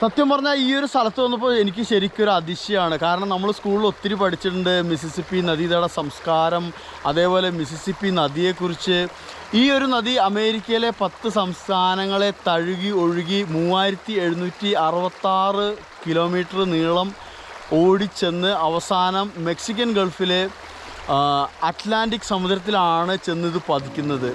സത്യം പറഞ്ഞാൽ ഈ ഒരു സ്ഥലത്ത് വന്നപ്പോൾ എനിക്ക് ശരിക്കും ഒരു അതിശയമാണ്. കാരണം നമ്മൾ സ്കൂളിൽ ഒത്തിരി പഠിച്ചിട്ടുണ്ട് മിസിസിപ്പി നദിയുടെ സംസ്കാരം, അതേപോലെ മിസിസിപ്പി നദിയെക്കുറിച്ച്. ഈ ഒരു നദി അമേരിക്കയിലെ 10 സംസ്ഥാനങ്ങളെ തഴുകി ഒഴുകി 3766 കിലോമീറ്റർ നീളം ഓടിച്ചെന്ന് അവസാനം മെക്സിക്കൻ ഗൾഫിലെ അറ്റ്ലാന്റിക് സമുദ്രത്തിലാണ് ചെന്നിത് പതിക്കുന്നത്.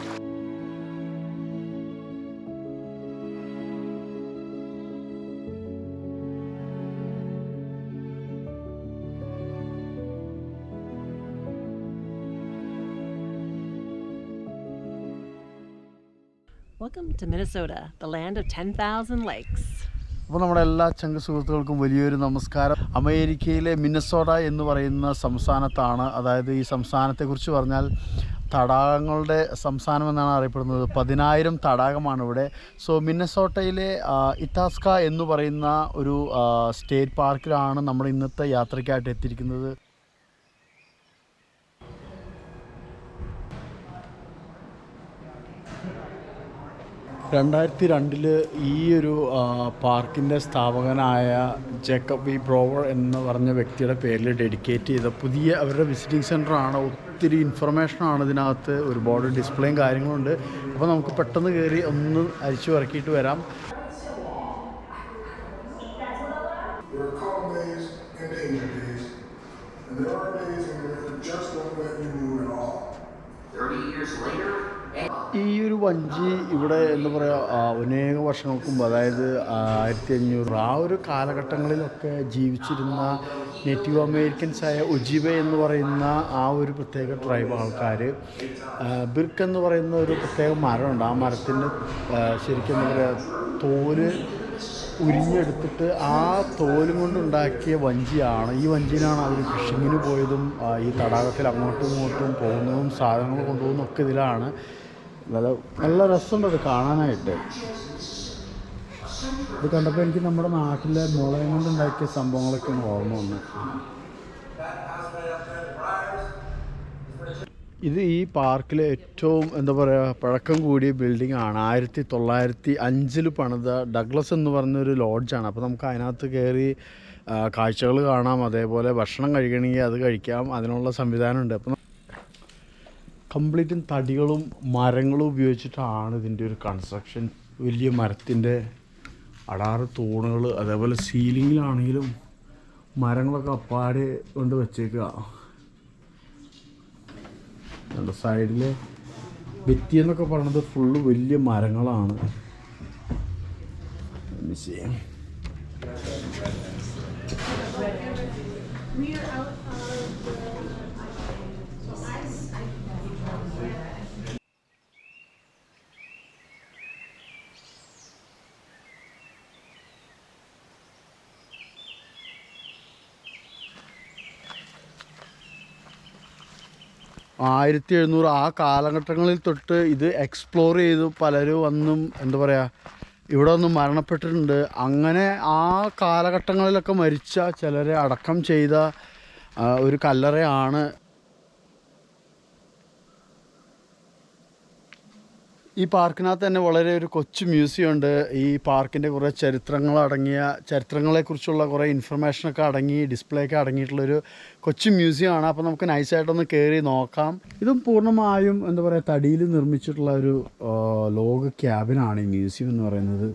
Welcome to Minnesota, the land of 10,000 lakes. അപ്പോൾ നമ്മുടെ എല്ലാ ചങ്ക സുഹൃത്തുക്കൾക്കും വലിയൊരു നമസ്കാരം. അമേരിക്കയിലെ മിന്നസോട്ട എന്ന് പറയുന്ന സംസ്ഥാനത്താണ്. അതായത് ഈ സംസ്ഥാനത്തെക്കുറിച്ച് പറഞ്ഞാൽ തടാകങ്ങളുടെ സംസ്ഥാനം എന്നാണ് അറിയപ്പെടുന്നത്. 10,000 തടാകമാണ് ഇവിടെ. സോ മിന്നസോട്ടയിലെ ഇതാസ്ക എന്ന് പറയുന്ന ഒരു സ്റ്റേറ്റ് പാർക്കിലാണ് നമ്മൾ ഇന്നത്തെ യാത്രയ്ക്കായിട്ട് എത്തിയിരിക്കുന്നത്. 2002 ഈ ഒരു പാർക്കിൻ്റെ സ്ഥാപകനായ ജേക്കബ് വി ബ്രോവർ എന്ന് പറഞ്ഞ വ്യക്തിയുടെ പേരിൽ ഡെഡിക്കേറ്റ് ചെയ്ത പുതിയ അവരുടെ വിസിറ്റിംഗ് സെൻ്ററാണ്. ഒത്തിരി ഇൻഫർമേഷനാണ് ഇതിനകത്ത്, ഒരുപാട് ഡിസ്പ്ലേയും കാര്യങ്ങളുണ്ട്. അപ്പോൾ നമുക്ക് പെട്ടെന്ന് കയറി ഒന്ന് അരിച്ചു ഇറക്കിയിട്ട് വരാം. ഈ ഒരു വഞ്ചി ഇവിടെ എന്താ പറയുക, അനേക വർഷങ്ങൾക്ക് മുമ്പ്, അതായത് 1500 ആ ഒരു കാലഘട്ടങ്ങളിലൊക്കെ ജീവിച്ചിരുന്ന നേറ്റീവ് അമേരിക്കൻസായ ഒജിബ എന്ന് പറയുന്ന ആ ഒരു പ്രത്യേക ട്രൈബ് ആൾക്കാർ ബിർക്ക് എന്ന് പറയുന്ന ഒരു പ്രത്യേക മരമുണ്ട്. ആ മരത്തിൻ്റെ ശരിക്കും എന്താ പറയുക, തോല് ഉരിഞ്ഞെടുത്തിട്ട് ആ തോലും കൊണ്ടുണ്ടാക്കിയ വഞ്ചിയാണ്. ഈ വഞ്ചിയിലാണ് അവർ ഫിഷിങ്ങിന് പോയതും ഈ തടാകത്തിൽ അങ്ങോട്ടും ഇങ്ങോട്ടും പോകുന്നതും സാധനങ്ങൾ കൊണ്ടുപോകുന്നതൊക്കെ ഇതിലാണ്. നല്ല രസമുണ്ട് അത് കാണാനായിട്ട്. ഇത് കണ്ടപ്പോൾ എനിക്ക് നമ്മുടെ നാട്ടിലെ മുളയും കൊണ്ടുണ്ടാക്കിയ സംഭവങ്ങളൊക്കെയാണ് ഓർമ്മ വന്നത്. ഇത് ഈ പാർക്കിലെ ഏറ്റവും എന്താ പറയുക പഴക്കം കൂടിയ ബിൽഡിംഗ് ആണ്. 1905 പണിത ഡഗ്ലസ് എന്ന് പറഞ്ഞൊരു ലോഡ്ജാണ്. അപ്പോൾ നമുക്ക് അതിനകത്ത് കയറി കാഴ്ചകൾ കാണാം, അതേപോലെ ഭക്ഷണം കഴിക്കണമെങ്കിൽ അത് കഴിക്കാം, അതിനുള്ള സംവിധാനമുണ്ട്. അപ്പം കംപ്ലീറ്റും തടികളും മരങ്ങളും ഉപയോഗിച്ചിട്ടാണ് ഇതിൻ്റെ ഒരു കൺസ്ട്രക്ഷൻ. വലിയ മരത്തിൻ്റെ അടാറ് തൂണുകൾ, അതേപോലെ സീലിങ്ങിലാണെങ്കിലും മരങ്ങളൊക്കെ അപ്പാടെ കൊണ്ട് വെച്ചേക്കുക. സൈഡിൽ ഭിത്തി എന്നൊക്കെ പറയുന്നത് ഫുള്ള് വലിയ മരങ്ങളാണ്. ആ 1700 ആ കാലഘട്ടങ്ങളിൽ തൊട്ട് ഇത് എക്സ്പ്ലോർ ചെയ്തു പലരും വന്നും എന്താ പറയുക ഇവിടെ ഒന്നും മരണപ്പെട്ടിട്ടുണ്ട്. അങ്ങനെ ആ കാലഘട്ടങ്ങളിലൊക്കെ മരിച്ച ചിലരെ അടക്കം ചെയ്ത ഒരു കല്ലറയാണ്. ഈ പാർക്കിനകത്ത് തന്നെ വളരെ ഒരു കൊച്ചു മ്യൂസിയം ഉണ്ട്. ഈ പാർക്കിൻ്റെ കുറേ ചരിത്രങ്ങളെക്കുറിച്ചുള്ള കുറേ ഇൻഫർമേഷനൊക്കെ അടങ്ങി ഡിസ്പ്ലേ ഒക്കെ അടങ്ങിയിട്ടുള്ളൊരു കൊച്ചു മ്യൂസിയമാണ്. അപ്പോൾ നമുക്ക് നൈസായിട്ടൊന്ന് കയറി നോക്കാം. ഇതും പൂർണ്ണമായും എന്താ പറയുക തടിയിൽ നിർമ്മിച്ചിട്ടുള്ള ഒരു ലോഗ് ക്യാബിനാണ് ഈ മ്യൂസിയം എന്ന് പറയുന്നത്.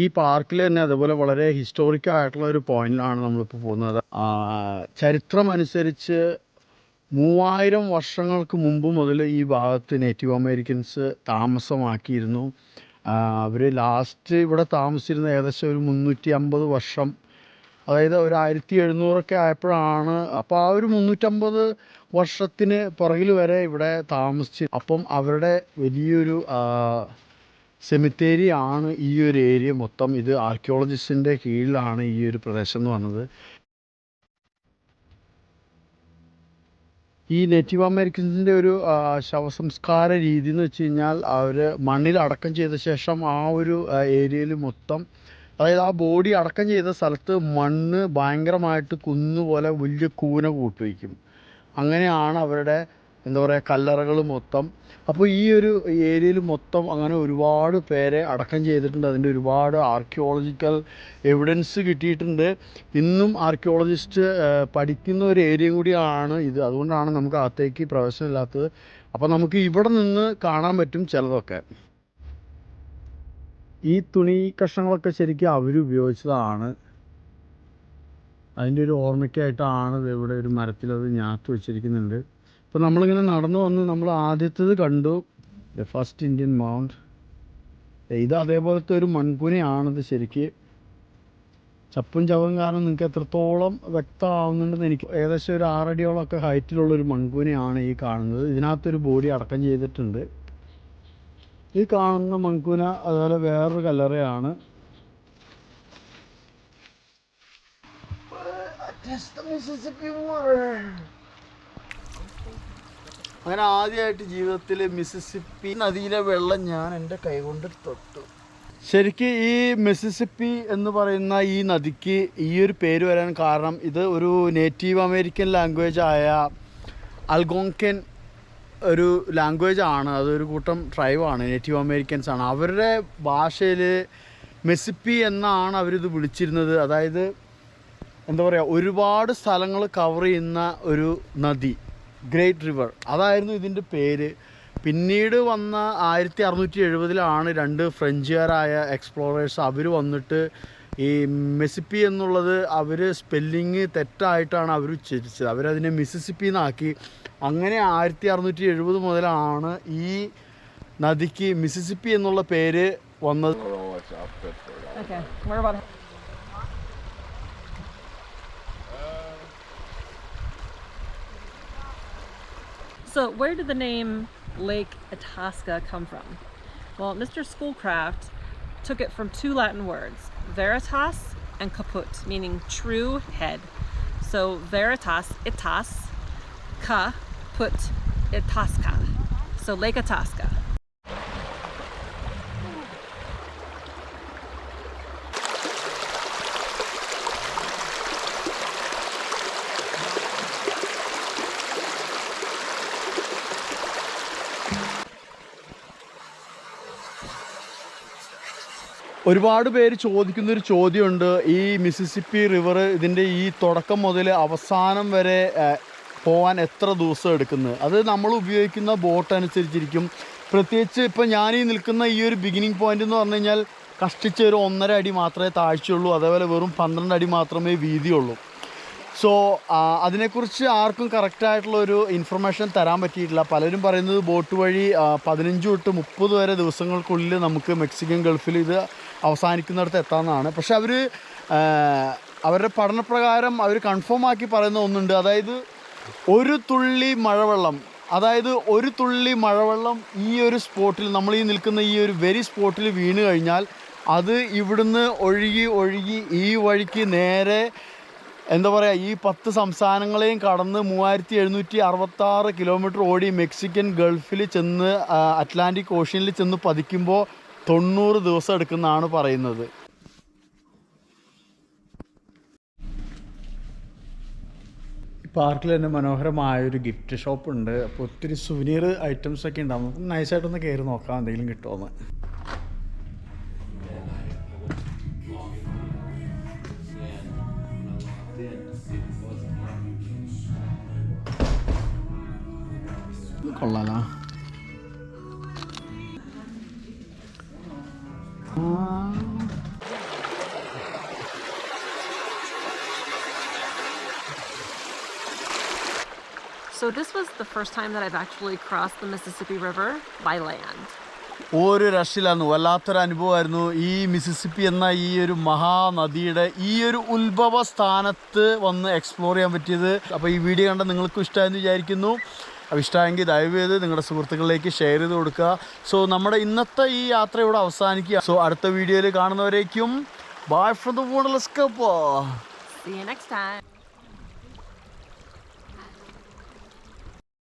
ഈ പാർക്കിൽ തന്നെ അതുപോലെ വളരെ ഹിസ്റ്റോറിക്കൽ ആയിട്ടുള്ള ഒരു പോയിന്റിലാണ് നമ്മളിപ്പോൾ പോകുന്നത്. ചരിത്രമനുസരിച്ച് 3000 വർഷങ്ങൾക്ക് മുമ്പ് മുതൽ ഈ ഭാഗത്ത് നേറ്റീവ് അമേരിക്കൻസ് താമസമാക്കിയിരുന്നു. അവർ ലാസ്റ്റ് ഇവിടെ താമസിച്ചിരുന്ന ഏകദേശം ഒരു 350 വർഷം, അതായത് ഒരു 1700 ആയപ്പോഴാണ്. അപ്പോൾ ആ ഒരു 350 വർഷത്തിന് പുറകിൽ വരെ ഇവിടെ താമസിച്ച്. അപ്പം അവരുടെ വലിയൊരു സെമിത്തേരി ആണ് ഈ ഒരു ഏരിയ മൊത്തം. ഇത് ആർക്കിയോളജിസ്റ്റിൻ്റെ കീഴിലാണ് ഈ ഒരു പ്രദേശം എന്ന് പറഞ്ഞത്. ഈ നേറ്റീവ് അമേരിക്കൻസിൻ്റെ ഒരു ശവസംസ്കാര രീതി എന്ന് വെച്ച് കഴിഞ്ഞാൽ അവർ മണ്ണിൽ അടക്കം ചെയ്ത ശേഷം ആ ഒരു ഏരിയയിൽ മൊത്തം, അതായത് ആ ബോഡി അടക്കം ചെയ്ത സ്ഥലത്ത് മണ്ണ് ഭയങ്കരമായിട്ട് കുന്നുപോലെ വലിയ കൂന കൂട്ടുവയ്ക്കും. അങ്ങനെയാണ് അവരുടെ എന്താ പറയുക കല്ലറകൾ മൊത്തം. അപ്പോൾ ഈ ഒരു ഏരിയയിൽ മൊത്തം അങ്ങനെ ഒരുപാട് പേരെ അടക്കം ചെയ്തിട്ടുണ്ട്. അതിൻ്റെ ഒരുപാട് ആർക്കിയോളജിക്കൽ എവിഡൻസ് കിട്ടിയിട്ടുണ്ട്. ഇന്നും ആർക്കിയോളജിസ്റ്റ് പഠിക്കുന്ന ഒരു ഏരിയയും കൂടിയാണ് ഇത്. അതുകൊണ്ടാണ് നമുക്ക് അകത്തേക്ക് പ്രവേശനമില്ലാത്തത്. അപ്പോൾ നമുക്ക് ഇവിടെ നിന്ന് കാണാൻ പറ്റും ചിലതൊക്കെ. ഈ തുണി കഷ്ണങ്ങളൊക്കെ ശരിക്കും അവർ ഉപയോഗിച്ചതാണ്. അതിൻ്റെ ഒരു ഓർമ്മയ്ക്കായിട്ടാണ് ഇവിടെ ഒരു മരത്തിലത് ഞാത്ത് വെച്ചിരിക്കുന്നുണ്ട്. അപ്പോൾ നമ്മളിങ്ങനെ നടന്നു വന്ന് നമ്മൾ ആദ്യത്തേത് കണ്ടു, ദ ഫസ്റ്റ് ഇന്ത്യൻ മൗണ്ട്. ഇത് അതേപോലത്തെ ഒരു മൺകൂനയാണിത്. ശരിക്ക് ചപ്പും ചവവും കാരണം നിങ്ങൾക്ക് എത്രത്തോളം വ്യക്തമാവുന്നുണ്ടെന്ന് എനിക്ക്, ഏകദേശം ഒരു 6 അടിയോളമൊക്കെ ഹൈറ്റിലുള്ളൊരു മൺകൂനയാണ് ഈ കാണുന്നത്. ഇതിനകത്തൊരു ബോഡി അടക്കം ചെയ്തിട്ടുണ്ട്. ഈ കാണുന്ന മൺകൂന അതുപോലെ വേറൊരു കല്ലറയാണ്. അങ്ങനെ ആദ്യമായിട്ട് ജീവിതത്തിൽ മിസിസിപ്പി നദിയിലെ വെള്ളം ഞാൻ എൻ്റെ കൈകൊണ്ട് തൊട്ടു. ശരിക്കും ഈ മിസിസിപ്പി എന്ന് പറയുന്ന ഈ നദിക്ക് ഈ ഒരു പേര് വരാൻ കാരണം ഇത് ഒരു നേറ്റീവ് അമേരിക്കൻ ലാംഗ്വേജ് ആയ അൽഗോങ്കൻ ഒരു ലാംഗ്വേജ് ആണ്. അതൊരു കൂട്ടം ട്രൈബാണ്, നേറ്റീവ് അമേരിക്കൻസ് ആണ്. അവരുടെ ഭാഷയിൽ മിസിസിപ്പി എന്നാണ് അവരിത് വിളിച്ചിരുന്നത്. അതായത് എന്താ പറയുക, ഒരുപാട് സ്ഥലങ്ങൾ കവർ ചെയ്യുന്ന ഒരു നദി, ഗ്രേറ്റ് റിവർ, അതായിരുന്നു ഇതിൻ്റെ പേര്. പിന്നീട് വന്ന 1670-ലാണ് 2 ഫ്രഞ്ചുകാരായ എക്സ്പ്ലോറേഴ്സ് അവർ വന്നിട്ട് ഈ മിസിസിപ്പി എന്നുള്ളത് അവർ സ്പെല്ലിങ് തെറ്റായിട്ടാണ് അവർ ഉച്ചരിച്ചത്. അവരതിനെ മിസിസിപ്പി എന്നാക്കി. അങ്ങനെ 1670 മുതലാണ് ഈ നദിക്ക് മിസിസിപ്പി എന്നുള്ള പേര് വന്നത്. So, where did the name Lake Itasca come from? Well, Mr. Schoolcraft took it from 2 Latin words, veritas and caput, meaning true head. So, veritas, itas, caput, Itasca. So, Lake Itasca. ഒരുപാട് പേര് ചോദിക്കുന്നൊരു ചോദ്യമുണ്ട്, ഈ Mississippi river ഇതിൻ്റെ ഈ തുടക്കം മുതൽ അവസാനം വരെ പോകാൻ എത്ര ദിവസം എടുക്കുന്നത്? അത് നമ്മൾ ഉപയോഗിക്കുന്ന ബോട്ട് അനുസരിച്ചിരിക്കും. പ്രത്യേകിച്ച് ഇപ്പോൾ ഞാനീ നിൽക്കുന്ന ഈ ഒരു ബിഗിനിങ് പോയിൻ്റ് എന്ന് പറഞ്ഞു കഴിഞ്ഞാൽ കഷ്ടിച്ച് ഒരു 1.5 അടി മാത്രമേ താഴ്ചയുള്ളൂ. അതേപോലെ വെറും 12 അടി മാത്രമേ വീതിയുള്ളൂ. സോ അതിനെക്കുറിച്ച് ആർക്കും കറക്റ്റായിട്ടുള്ളൊരു ഇൻഫർമേഷൻ തരാൻ പറ്റിയിട്ടില്ല. പലരും പറയുന്നത് ബോട്ട് വഴി 15 തൊട്ട് 30 വരെ ദിവസങ്ങൾക്കുള്ളിൽ നമുക്ക് മെക്സിക്കൻ ഗൾഫിൽ ഇത് അവസാനിക്കുന്നിടത്ത് എത്താമെന്നാണ്. പക്ഷെ അവരുടെ പഠനപ്രകാരം അവർ കൺഫേം ആക്കി പറയുന്ന ഒന്നുണ്ട്. അതായത് ഒരു തുള്ളി മഴവെള്ളം ഈ ഒരു സ്പോട്ടിൽ, നമ്മൾ ഈ നിൽക്കുന്ന ഈ ഒരു വെരി സ്പോട്ടിൽ വീണ് കഴിഞ്ഞാൽ അത് ഇവിടുന്ന് ഒഴുകി ഈ വഴിക്ക് നേരെ എന്താ പറയുക, ഈ 10 സംസ്ഥാനങ്ങളെയും കടന്ന് 3766 കിലോമീറ്റർ ഓടി മെക്സിക്കൻ ഗൾഫിൽ ചെന്ന് അറ്റ്ലാന്റിക് ഓഷ്യനിൽ ചെന്ന് പതിക്കുമ്പോൾ 90 ദിവസം എടുക്കുമെന്നാണ് പറയുന്നത്. പാർക്കിൽ തന്നെ മനോഹരമായൊരു ഗിഫ്റ്റ് ഷോപ്പ് ഉണ്ട്. അപ്പോൾ ഒത്തിരി സുവനീർ ഐറ്റംസ് ഒക്കെ ഉണ്ടാകും. നമുക്ക് നൈസായിട്ടൊന്ന് കയറി നോക്കാം എന്തെങ്കിലും കിട്ടുമോയെന്ന്. കൊള്ളാലോ. So this was the first time that I've actually crossed the Mississippi River by land. ഒരു രക്ഷയിലായിരുന്നു, വല്ലാത്തൊരു അനുഭവമായിരുന്നു. ഈ മിസിസിപ്പി എന്ന ഈ ഒരു മഹാനദിയുടെ ഈ ഒരു ഉത്ഭവ സ്ഥാനത്ത് വന്ന് എക്സ്പ്ലോർ ചെയ്യാൻ പറ്റിയത്. അപ്പോൾ ഈ വീഡിയോ കണ്ട നിങ്ങൾക്കും ഇഷ്ടമായെന്ന് വിചാരിക്കുന്നു. അപ്പോൾ ഇഷ്ടമായെങ്കിൽ ദയവ് ചെയ്ത് നിങ്ങളുടെ സുഹൃത്തുക്കളിലേക്ക് ഷെയർ ചെയ്ത് കൊടുക്കുക. സോ നമ്മുടെ ഇന്നത്തെ ഈ യാത്ര ഇവിടെ അവസാനിക്കുക. സോ അടുത്ത വീഡിയോയിൽ കാണുന്നവരേക്കും bye from the wanderlust couple. See you next time.